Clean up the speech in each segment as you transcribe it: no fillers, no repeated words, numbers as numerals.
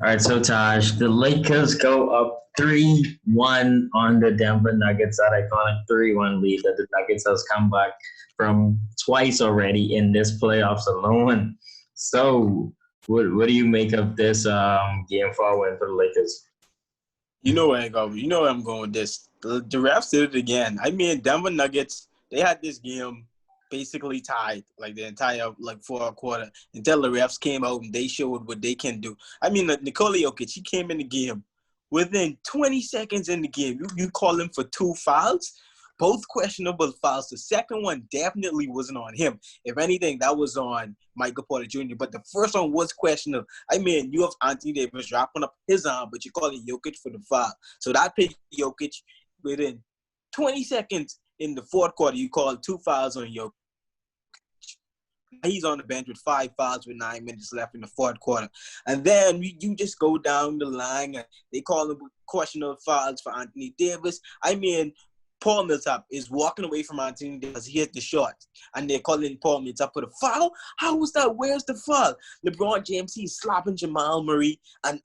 All right, so Taj, the Lakers go up 3-1 on the Denver Nuggets, that iconic 3-1 lead that the Nuggets has come back from twice already in this playoffs alone. So, what do you make of this game 4 win for the Lakers? You know where I go. You know where I'm going with this. The refs did it again. I mean, Denver Nuggets, they had this game basically tied like the entire like fourth quarter until the refs came out and they showed what they can do. I mean, Nikola Jokic, he came in the game within 20 seconds in the game. You call him for two fouls, both questionable fouls. The second one definitely wasn't on him. If anything, that was on Michael Porter Jr. But the first one was questionable. I mean, you have Anthony Davis dropping up his arm, but you call it Jokic for the foul. So that put Jokic within 20 seconds in the fourth quarter. You call two fouls on Jokic. He's on the bench with 5 fouls with 9 minutes left in the fourth quarter. And then you just go down the line. And they call them questionable fouls for Anthony Davis. I mean, Paul Millsap is walking away from Anthony Davis. He hit the shot. And they're calling Paul Millsap for the foul. How was that? Where's the foul? LeBron James, he's slapping Jamal Murray and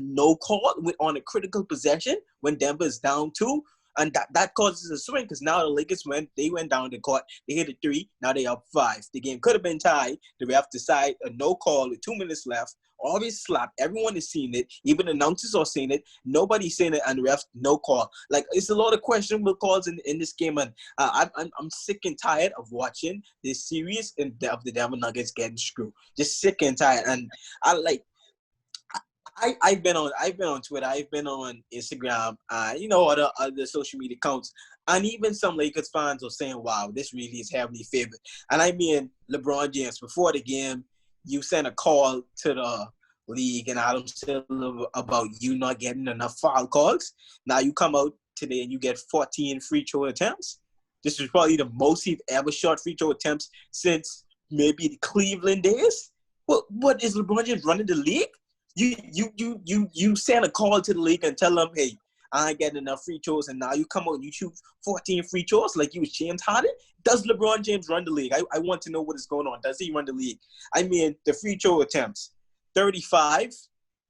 no call on a critical possession when Denver is down 2. And that causes a swing because now the Lakers went down the court. They hit a 3. Now they up 5. The game could have been tied. The ref decide a no call with 2 minutes left. Always slap. Everyone is seeing it. Even announcers are seeing it. Nobody's seeing it, and the refs no call. Like it's a lot of questionable calls in this game, and I'm sick and tired of watching this series of the Denver Nuggets getting screwed. Just sick and tired, and I've been on Twitter, I've been on Instagram, other social media accounts, and even some Lakers fans are saying, "Wow, this really is heavily favored." And I mean, LeBron James, before the game, you sent a call to the league and Adam Silver about you not getting enough foul calls. Now you come out today and you get 14 free throw attempts. This is probably the most he's ever shot free throw attempts since maybe the Cleveland days. What is LeBron James running the league? You send a call to the league and tell them, hey, I ain't getting enough free throws, and now you come out and you shoot 14 free throws like you was James Harden? Does LeBron James run the league? I want to know what is going on. Does he run the league? I mean, the free throw attempts, 35.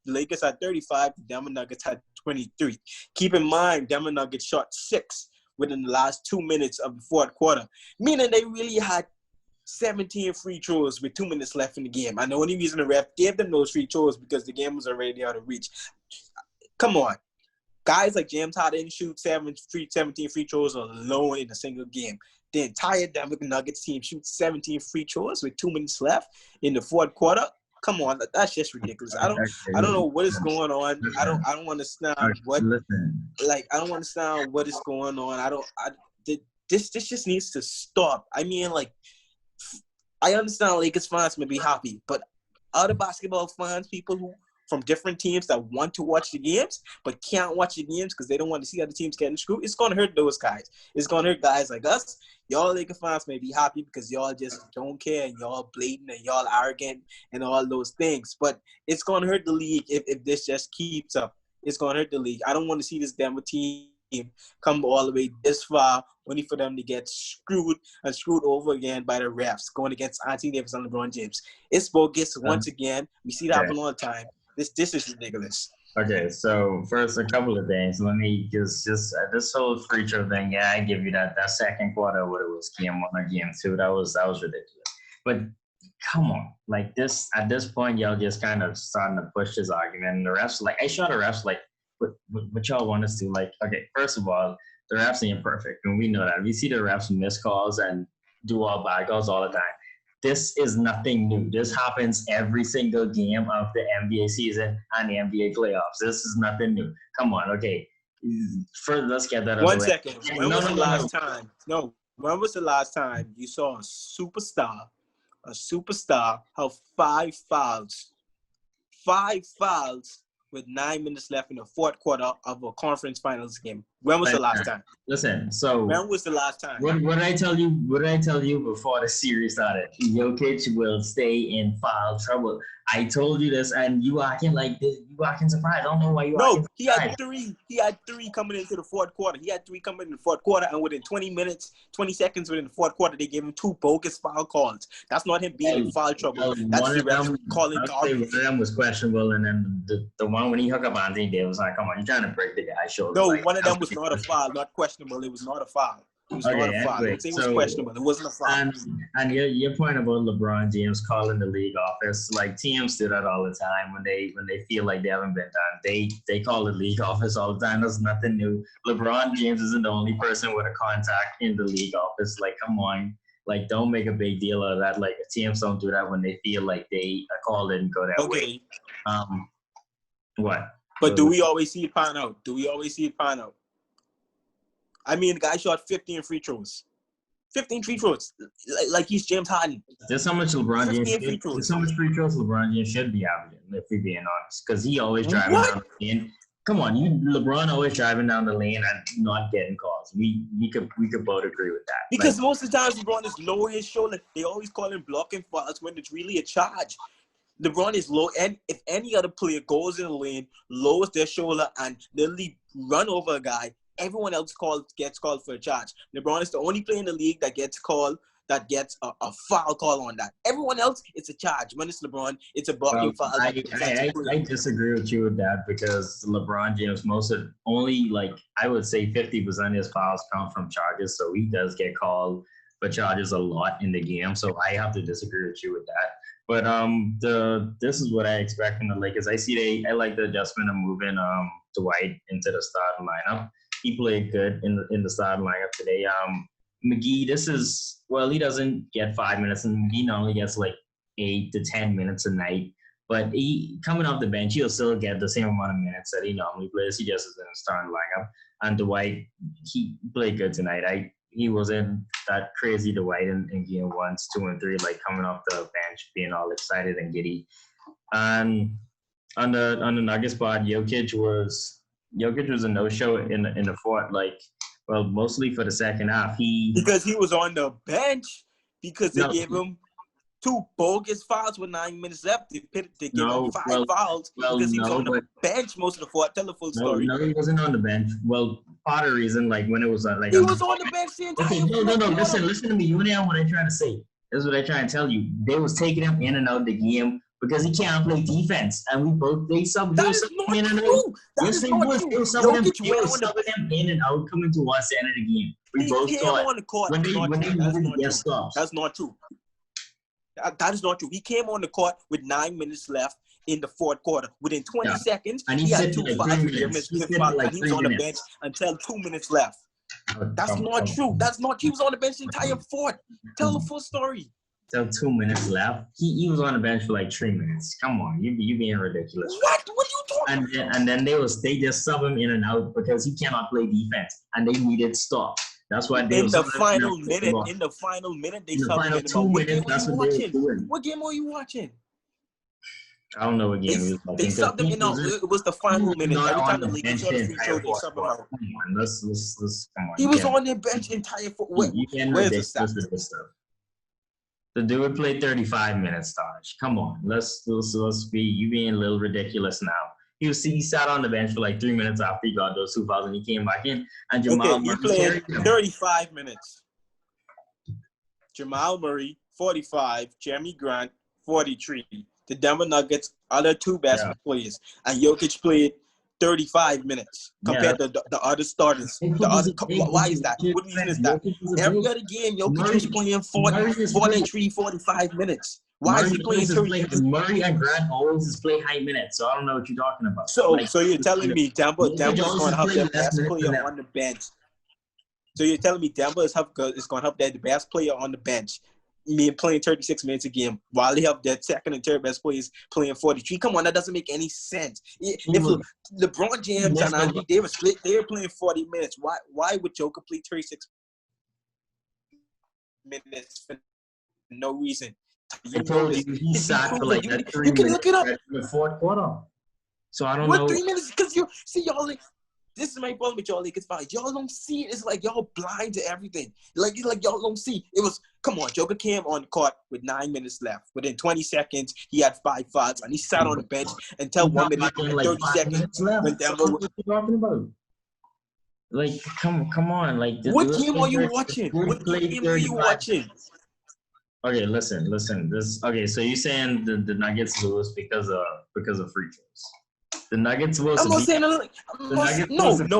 The Lakers had 35. The Denver Nuggets had 23. Keep in mind, Denver Nuggets shot 6 within the last 2 minutes of the fourth quarter, meaning they really had 17 free throws with 2 minutes left in the game. And the only reason the ref gave them those free throws because the game was already out of reach. Come on. Guys like James Harden shoot 17 free throws alone in a single game. The entire Denver Nuggets team shoots 17 free throws with 2 minutes left in the fourth quarter. Come on, that's just ridiculous. I don't know what is going on. I don't understand what I don't understand what is going on. This just needs to stop. I mean, like, I understand Lakers fans may be happy, but other basketball fans, people who from different teams that want to watch the games but can't watch the games because they don't want to see other teams getting screwed, it's going to hurt those guys. It's going to hurt guys like us. Y'all Lakers fans may be happy because y'all just don't care and y'all blatant and y'all arrogant and all those things. But it's going to hurt the league if this just keeps up. It's going to hurt the league. I don't want to see this Denver team come all the way this far only for them to get screwed over again by the refs going against Anthony Davis and LeBron James. It's bogus once again. We see that happen all the time. This is ridiculous. Okay, so first, a couple of things. Let me just this whole free throw thing. Yeah, I give you that second quarter, what it was, game 1 or game 2. That was ridiculous. But come on, like this at this point, y'all just kind of starting to push this argument. And the refs, like, I saw the refs, like, what y'all want us to, like, okay, first of all, the refs ain't perfect, and we know that. We see the refs miss calls and do all bad calls all the time. This is nothing new. This happens every single game of the NBA season and the NBA playoffs. This is nothing new. Come on, okay. First, let's get that out of the way. 1 second. When was the last time? No, when was the last time you saw a superstar have 5 fouls with 9 minutes left in the fourth quarter of a conference finals game? When was the last time? Listen, so when was the last time? What did I tell you? What did I tell you before the series started? Jokic will stay in foul trouble. I told you this, and you acting like this. You acting surprised. I don't know why you No, acting he had surprised. three. He had three coming into the fourth quarter. He had three coming in the fourth quarter, and within 20 seconds within the fourth quarter, they gave him two bogus foul calls. That's not him being in foul trouble. That's One the of refs them, calling I'll say one garbage. of them was questionable, and then the one when he hooked up Anthony Davis, like, come on, you're trying to break the guy's shoulder. No, Like, one of them was not a foul, not questionable. It was not a foul. It was not okay, a foul. anyway, Don't say it was so questionable. It wasn't a foul. and your point about LeBron James calling the league office, like teams do that all the time when they feel like they haven't been done. They call the league office all the time. That's nothing new. LeBron James isn't the only person with a contact in the league office. Like, come on. Like, don't make a big deal of that. Like, teams don't do that when they feel like they call it and go that way. What? But do we always see it pan out? Do we always see it pan out? I mean, the guy shot 15 free throws. 15 free throws. Like he's James Harden. There's so much LeBron James. There's so much free throws LeBron James should be averaging, if we're being honest. Because he always driving down the lane. Come on, LeBron always driving down the lane and not getting calls. We could both agree with that. Because most of the times LeBron is lower his shoulder. They always call him blocking fouls when it's really a charge. LeBron is low, and if any other player goes in the lane, lowers their shoulder, and literally run over a guy, everyone else gets called for a charge. LeBron is the only player in the league that gets a foul call on that. Everyone else, it's a charge. When it's LeBron, it's a blocking foul. I disagree with you with that because LeBron James only I would say 50% of his fouls come from charges, so he does get called for charges a lot in the game. So I have to disagree with you with that. But this is what I expect from the Lakers. I like the adjustment of moving Dwight into the starting lineup. He played good in the starting lineup today. McGee, he doesn't get 5 minutes, and McGee normally gets like 8 to 10 minutes a night. But he coming off the bench, he'll still get the same amount of minutes that he normally plays. He just is in the starting lineup. And Dwight, he played good tonight. He wasn't that crazy Dwight in game 1, 2, and 3, like coming off the bench, being all excited and giddy. And on the Nuggets spot, Jokic was a no-show in the fourth, mostly for the second half. Because he was on the bench because they gave him 2 bogus fouls with 9 minutes left. They gave him 5 fouls because he was on the bench most of the fourth. Tell the full story. No, he wasn't on the bench. Well, part of the reason, when it was he was on the bench the entire Listen to me. You know what I'm trying to say. This is what I'm trying to tell you. They was taking him in and out of the game because he can't play defense, and they subbed him in and out. Yes, they was. They were subbing him in and out, coming to us at the end of the game. We both thought on the court. when they needed to get stops. That's not true. That is not true. He came on the court with 9 minutes left in the fourth quarter. Within 20 seconds, and he had 2 fouls. He was on the bench until 2 minutes left. That's not true. That's not. He was on the bench the entire fourth. Tell the full story. Till 2 minutes left. He was on the bench for like 3 minutes. Come on, you being ridiculous. What are you talking about? And then they just sub him in and out because he cannot play defense, and they needed stops. That's why they in the final minute they subbed him in. 2 minutes. That's what they were doing. What game are you watching? I don't know what game he was watching. They subbed him in. It was the final minute. Every time the league shot a free throw, they subbed him out. Come on, let's come on. He was on their bench entire. Where's the stat? The dude played 35 minutes, Tarj. Come on, let's be. You being a little ridiculous now. He sat on the bench for like 3 minutes after he got those 2 fouls, and he came back in. And Jamal Murray played 35 minutes. Jamal Murray 45, Jeremy Grant 43. The Denver Nuggets are the 2 best players, and Jokic played 35 minutes compared to the other starters. Why is that? What reason is that? Every other game, Jokic was playing 43, 45 minutes. Why is he playing 30? Murray and Grant always play high minutes, so I don't know what you're talking about. So you're telling me Denver is going to have their best player on the bench. So you're telling me Denver is going to have their best player on the bench, playing 36 minutes a game, while they have their second and third best players playing 43. Come on, that doesn't make any sense. If LeBron James and Anthony Davis they were playing 40 minutes, why would Joker play 36 minutes for no reason? I told you he sat for like that 3 minutes. You can look it up in the fourth quarter. So I don't know. What 3 minutes? Because y'all. This is my problem with y'all Lakers fans. Y'all don't see it. It's like y'all blind to everything. Like y'all don't see. It was, come on, Joker came on the court with 9 minutes left. Within 20 seconds, he had 5 fouls, and he sat on the bench until 1 minute and like 30 seconds when Denver. What are you talking about? Like, come on. Like, what game are you watching? What game are you watching? Okay, listen. So you're saying the Nuggets lose because of free throws? The Nuggets will. I'm not saying no.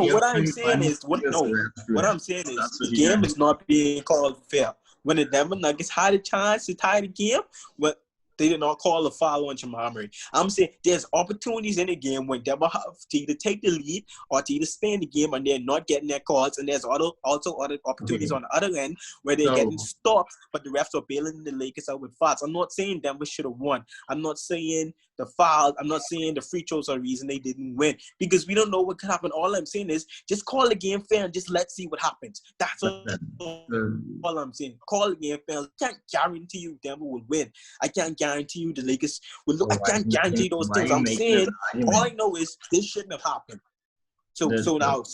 What I'm saying is the game is not being called fair. When the Denver Nuggets had a chance to tie the game, but they did not call a foul on Jamal Murray. I'm saying there's opportunities in the game when Denver have to either take the lead or to either stay in the game and they're not getting their calls. And there's also other opportunities on the other end where they're getting stopped, but the refs are bailing the Lakers out with fouls. I'm not saying Denver should have won. I'm not saying the foul. I'm not saying the free throws are the reason they didn't win because we don't know what could happen. All I'm saying is just call the game fair and just let's see what happens. That's all I'm saying. Call the game fair. I can't guarantee you Denver will win. I can't guarantee you the Lakers will look. I can't guarantee those things. I'm saying all I know is this shouldn't have happened. So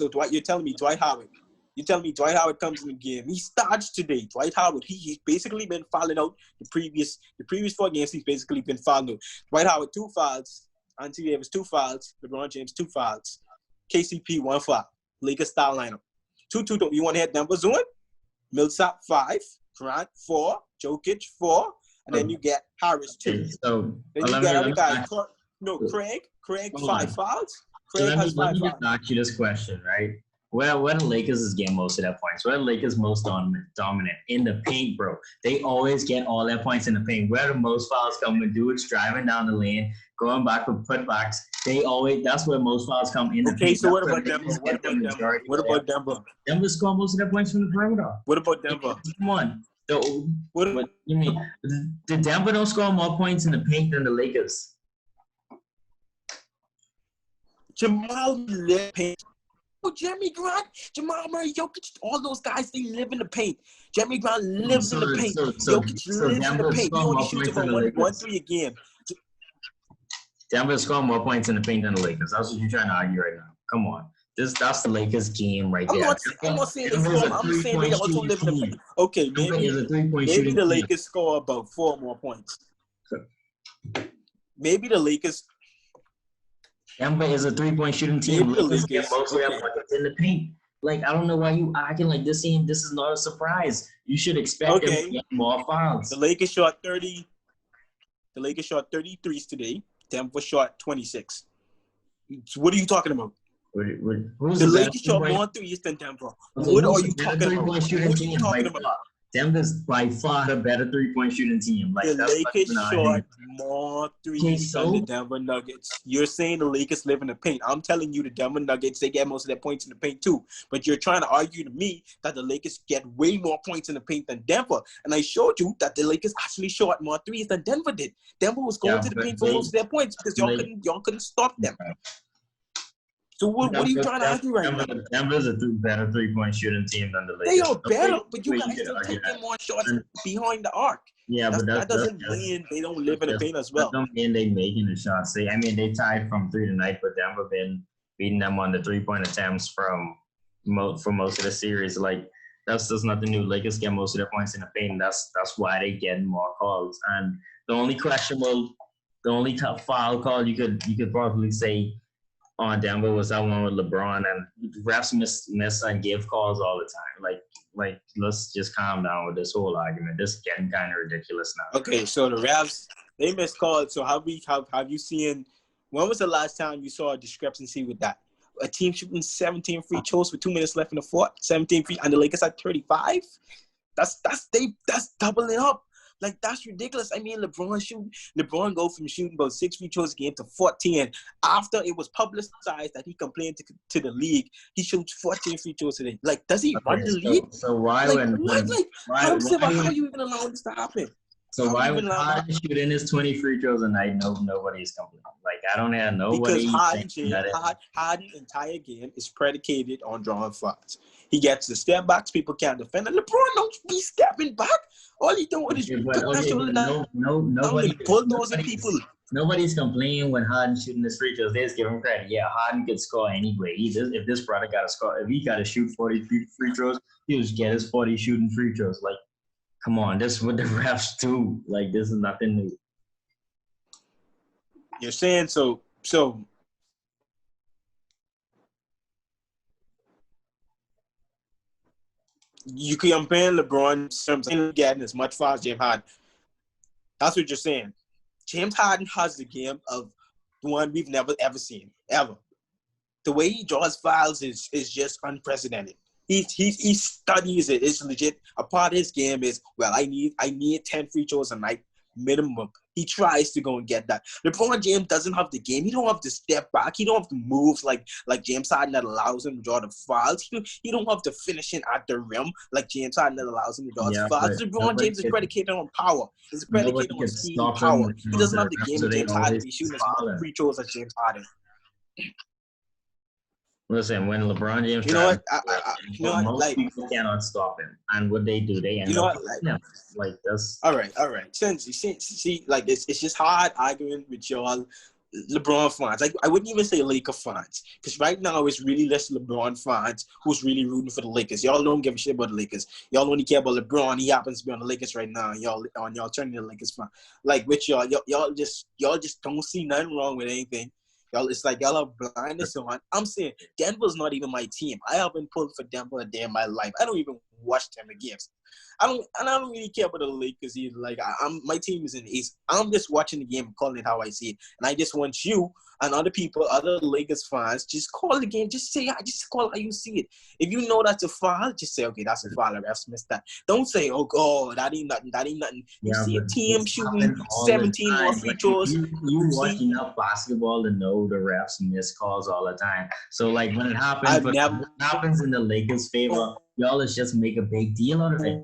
Dwight, you're telling me Dwight Howard. You tell me Dwight Howard comes in the game. He starts today. Dwight Howard, he's basically been fouling out the previous 4 games. He's basically been fouling out. Dwight Howard 2 fouls. Anthony Davis 2 fouls. LeBron James 2 fouls. KCP 1 foul. Lakers style lineup. 2-2. You want to hit Denver zone? Millsap 5. Grant 4. Jokic 4. And then you get Harris 2. So then you get other guys. Craig 5 fouls. Craig has 5 fouls. Let me just ask you this question, right? Where the Lakers is getting most of their points? Where the Lakers most dominant? In the paint, bro. They always get all their points in the paint. Where the most fouls come when dudes driving down the lane, going back with putbacks. That's where most fouls come in the paint. Okay, so what about Denver? What about Denver? Denver score most of their points from the perimeter. What about Denver? Come on. What you mean? The Denver don't score more points in the paint than the Lakers. Jamal live paint. Jeremy Grant, Jamal Murray, Jokic, all those guys, they live in the paint. Jeremy Grant lives in the paint. Jokic lives in the paint. He only shoots about 1-3 a game. Denver scoring more points in the paint than the Lakers. That's what you're trying to argue right now. Come on. That's the Lakers game right there. I'm not saying they score. I'm saying they also live in the paint. Okay, maybe the Lakers score about 4 more points. Maybe the Lakers. Denver is a 3-point shooting team. Lakers get most of their points in the paint. Like, I don't know why you acting like this is not a surprise. You should expect them to get more fouls. The Lakers shot 30. The Lakers shot 33s today. Denver shot 26. So what are you talking about? The Lakers shot more threes than Denver. What are you talking about? What are you talking about? Denver's by far the better 3-point shooting team. Like, the Lakers shot more threes than the Denver Nuggets. You're saying the Lakers live in the paint. I'm telling you the Denver Nuggets, they get most of their points in the paint too. But you're trying to argue to me that the Lakers get way more points in the paint than Denver. And I showed you that the Lakers actually shot more threes than Denver did. Denver was going to the paint for most of their points because y'all couldn't stop them. So what are you trying to argue right now? Denver's a better 3-point shooting team than the Lakers. They are better, but you guys still taking more shots behind the arc. Yeah, but that doesn't mean they don't live in the paint as well. That doesn't mean they making the shots. They tied from 3 tonight, but Denver been beating them on the 3-point attempts for most of the series. Like, that's just nothing new. Lakers get most of their points in the paint. That's why they get more calls. And the only top foul call you could probably say on Denver was that one with LeBron, and refs miss and give calls all the time. Like let's just calm down with this whole argument. This is getting kind of ridiculous now. Okay, so the refs, they miss calls. So have you seen? When was the last time you saw a discrepancy with that? A team shooting 17 free throws with 2 minutes left in the fourth, 17 free, and the Lakers at 35. That's doubling up. Like, that's ridiculous. I mean, LeBron go from shooting about 6 free throws a game to 14. After it was publicized that he complained to the league, he shoots 14 free throws today. Like, does he run the league? So why how you even allow this to happen? So why would Harden shoot in his 20 free throws a night? Nobody's complaining. Like, I don't have nobody. Because Harden's entire game is predicated on drawing fouls. He gets the step backs, people can't defend. And LeBron don't be stepping back. All he doing is nobody bulldozing people. Nobody's complaining when Harden shooting his free throws. They just give him credit. Yeah, Harden could score anyway. If this brother got to score, if he got to shoot 40 free throws, he just get his 40 shooting free throws. Like, come on, this is what the refs do. Like, this is nothing new. You're saying so you can compare LeBron terms of getting as much far as James Harden. That's what you're saying. James Harden has the game of one we've never ever seen, ever. The way he draws fouls is just unprecedented. He studies it. It's legit. A part of his game is, well, I need 10 free throws a night minimum. He tries to go and get that. LeBron James doesn't have the game. He don't have to step back. He don't have the moves like James Harden that allows him to draw the fouls. He don't have to finish it at the rim like James Harden that allows him to draw the fouls. LeBron James is predicated on power. It's predicated on speed and power. He doesn't have the game of James Harden to be shooting as much free throws as James Harden. Listen, when LeBron James, most people cannot stop him, and what they do, they end up like this. All right. Since see, like it's just hard arguing with y'all LeBron fans. Like I wouldn't even say Laker fans, because right now it's really less LeBron fans who's really rooting for the Lakers. Y'all don't give a shit about the Lakers. Y'all only care about LeBron. He happens to be on the Lakers right now. Y'all turning the Lakers fan. Like with y'all just don't see nothing wrong with anything. Y'all, it's like y'all have blindness on. I'm saying Denver's not even my team. I haven't pulled for Denver a day in my life. I don't even watch them games. I don't really care about the Lakers either. Like my team is in the East. I'm just watching the game and calling it how I see it. And I just want you and other people, other Lakers fans, just call the game. Just call how you see it. If you know that's a foul, just say, okay, that's a foul. The refs missed that. Don't say, oh God, that ain't nothing. You see a team shooting 17 more free throws. You watch enough basketball to know the refs miss calls all the time. So like when it happens, happens in the Lakers' favor, y'all just make a big deal out of it.